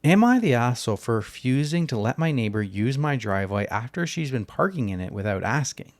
Am I the asshole for refusing to let my neighbor use my driveway after she's been parking in it without asking?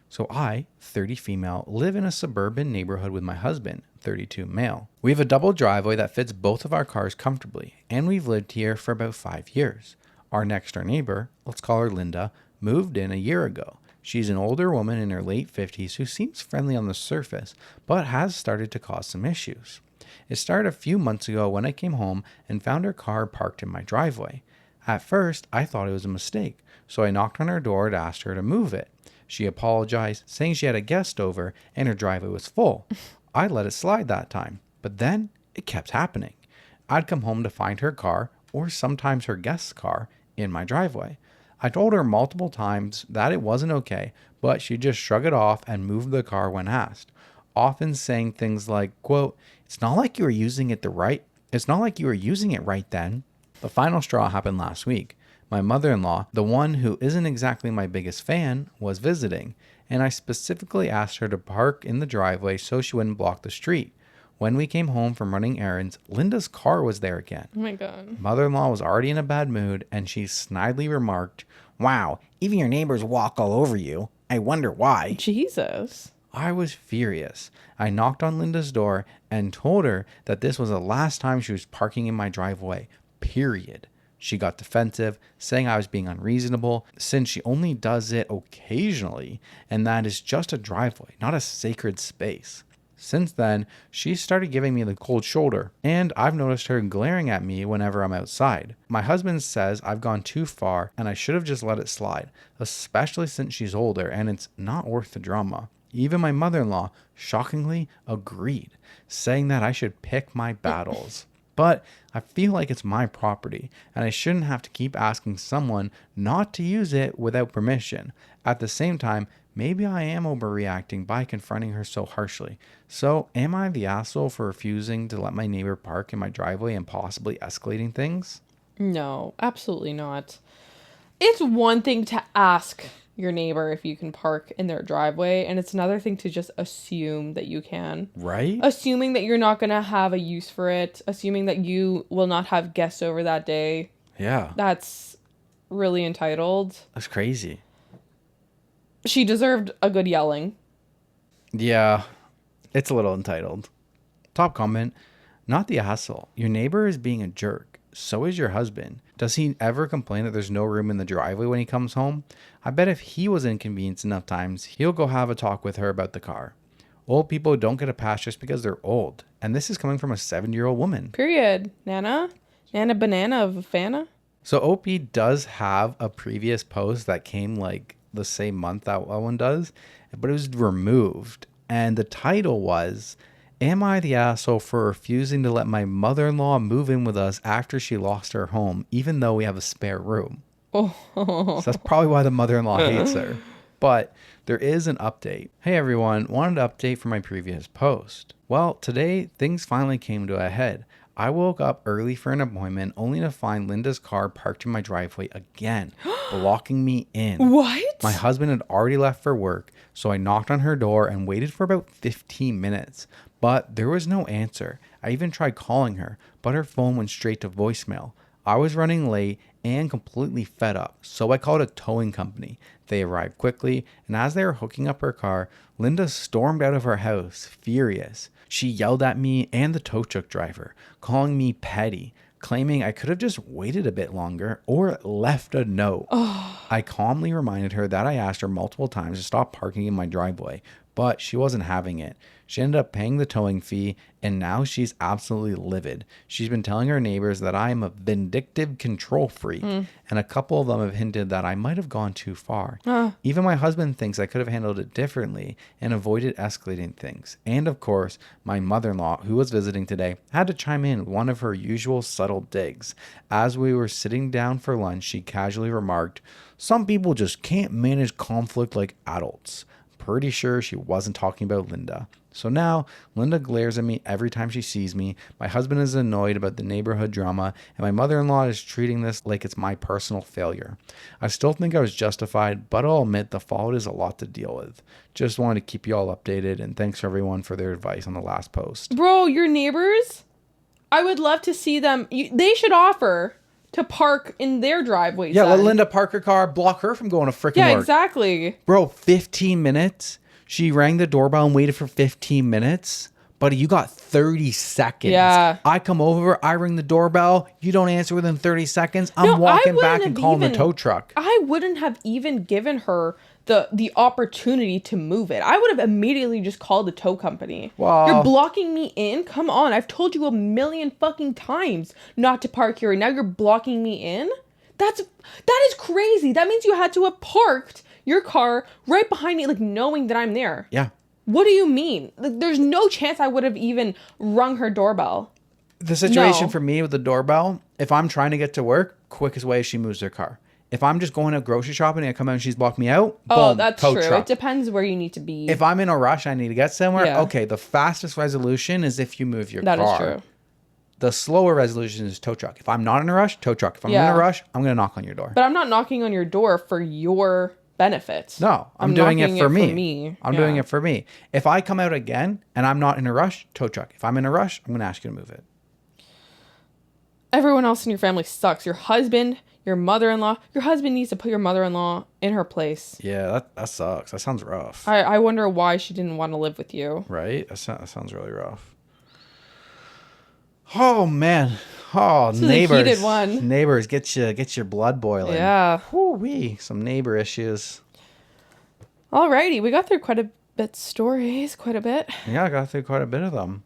So I, 30 female, live in a suburban neighborhood with my husband, 32 male. We have a double driveway that fits both of our cars comfortably, and we've lived here for about 5 years. Our next door neighbor, let's call her Linda, moved in a year ago. She's an older woman in her late 50s who seems friendly on the surface, but has started to cause some issues. It started a few months ago when I came home and found her car parked in my driveway. At first, I thought it was a mistake, so I knocked on her door to ask her to move it. She apologized, saying she had a guest over and her driveway was full. I let it slide that time, but then it kept happening. I'd come home to find her car, or sometimes her guest's car, in my driveway. I told her multiple times that it wasn't okay, but she just shrugged it off and moved the car when asked, often saying things like, quote, it's not like you were using it right then. The final straw happened last week. My mother-in-law, the one who isn't exactly my biggest fan, was visiting, and I specifically asked her to park in the driveway so she wouldn't block the street. When we came home from running errands, Linda's car was there again. Oh my God. Mother-in-law was already in a bad mood, and she snidely remarked, wow, even your neighbors walk all over you. I wonder why. Jesus. I was furious. I knocked on Linda's door and told her that this was the last time she was parking in my driveway, period. She got defensive, saying I was being unreasonable since she only does it occasionally, and that is just a driveway, not a sacred space. Since then, she started giving me the cold shoulder, and I've noticed her glaring at me whenever I'm outside. My husband says I've gone too far and I should have just let it slide, especially since she's older and it's not worth the drama. Even my mother-in-law, shockingly, agreed, saying that I should pick my battles. But I feel like it's my property, and I shouldn't have to keep asking someone not to use it without permission. At the same time, maybe I am overreacting by confronting her so harshly. So, am I the asshole for refusing to let my neighbor park in my driveway and possibly escalating things? No, absolutely not. It's one thing to ask your neighbor if you can park in their driveway, and it's another thing to just assume that you can. Right? Assuming that you're not going to have a use for it, assuming that you will not have guests over that day. Yeah. That's really entitled. That's crazy. She deserved a good yelling. Yeah, it's a little entitled. Top comment, not the asshole. Your neighbor is being a jerk. So is your husband. Does he ever complain that there's no room in the driveway when he comes home? I bet if he was inconvenienced enough times, he'll go have a talk with her about the car. Old people don't get a pass just because they're old. And this is coming from a 70-year-old woman. Period. Nana banana of Fana. So OP does have a previous post that came like the same month that one does, but it was removed. And the title was, am I the asshole for refusing to let my mother-in-law move in with us after she lost her home, even though we have a spare room? Oh. So that's probably why the mother-in-law hates her. But there is an update. Hey everyone, wanted to update from my previous post. Well, today things finally came to a head. I woke up early for an appointment only to find Linda's car parked in my driveway again, blocking me in. What? My husband had already left for work, so I knocked on her door and waited for about 15 minutes. But there was no answer. I even tried calling her, but her phone went straight to voicemail. I was running late and completely fed up, so I called a towing company. They arrived quickly, and as they were hooking up her car, Linda stormed out of her house, furious. She yelled at me and the tow truck driver, calling me petty, claiming I could have just waited a bit longer or left a note. I calmly reminded her that I asked her multiple times to stop parking in my driveway, but she wasn't having it. She ended up paying the towing fee, and now she's absolutely livid. She's been telling her neighbors that I am a vindictive control freak, and a couple of them have hinted that I might have gone too far. Even my husband thinks I could have handled it differently and avoided escalating things. And of course, my mother-in-law, who was visiting today, had to chime in with one of her usual subtle digs. As we were sitting down for lunch, she casually remarked, "Some people just can't manage conflict like adults." Pretty sure she wasn't talking about Linda. So now, Linda glares at me every time she sees me, my husband is annoyed about the neighborhood drama, and my mother-in-law is treating this like it's my personal failure. I still think I was justified, but I'll admit the fallout is a lot to deal with. Just wanted to keep you all updated, and thanks everyone for their advice on the last post. Bro, your neighbors? I would love to see them. They should offer to park in their driveway. Yeah, let Linda park her car, block her from going to freaking Yeah, work. exactly. Bro, 15 minutes? She rang the doorbell and waited for 15 minutes? Buddy, you got 30 seconds. Yeah. I come over, I ring the doorbell, you don't answer within 30 seconds. I'm walking back and calling the tow truck. I wouldn't have even given her the opportunity to move it. I would have immediately just called the tow company. Well, you're blocking me in? Come on. I've told you a million fucking times not to park here. And now you're blocking me in? That is crazy. That means you had to have parked your car right behind me, like knowing that I'm there. Yeah. What do you mean? Like, there's no chance I would have even rung her doorbell. The situation for me with the doorbell, if I'm trying to get to work, quickest way is she moves her car. If I'm just going to grocery shopping and I come out and she's blocked me out, boom, that's tow true. truck. It depends where you need to be. If I'm in a rush, I need to get somewhere. Yeah. Okay, the fastest resolution is if you move your car. That is true. The slower resolution is tow truck. If I'm not in a rush, tow truck. If I'm in a rush, I'm going to knock on your door. But I'm not knocking on your door for your benefit. No, I'm doing it for me. I'm Yeah. doing it for me. If I come out again and I'm not in a rush, tow truck. If I'm in a rush, I'm going to ask you to move it. Everyone else in your family sucks. Your husband, your mother-in-law. Your husband needs to put your mother-in-law in her place. Yeah, that sucks. That sounds rough. I wonder why she didn't want to live with you. Right? That sounds really rough. Oh, man. Oh, This is neighbors. a heated one. Neighbors, get your blood boiling. Yeah. Whoo-wee. Some neighbor issues. Alrighty, we got through quite a bit stories, quite a bit. Yeah, I got through quite a bit of them.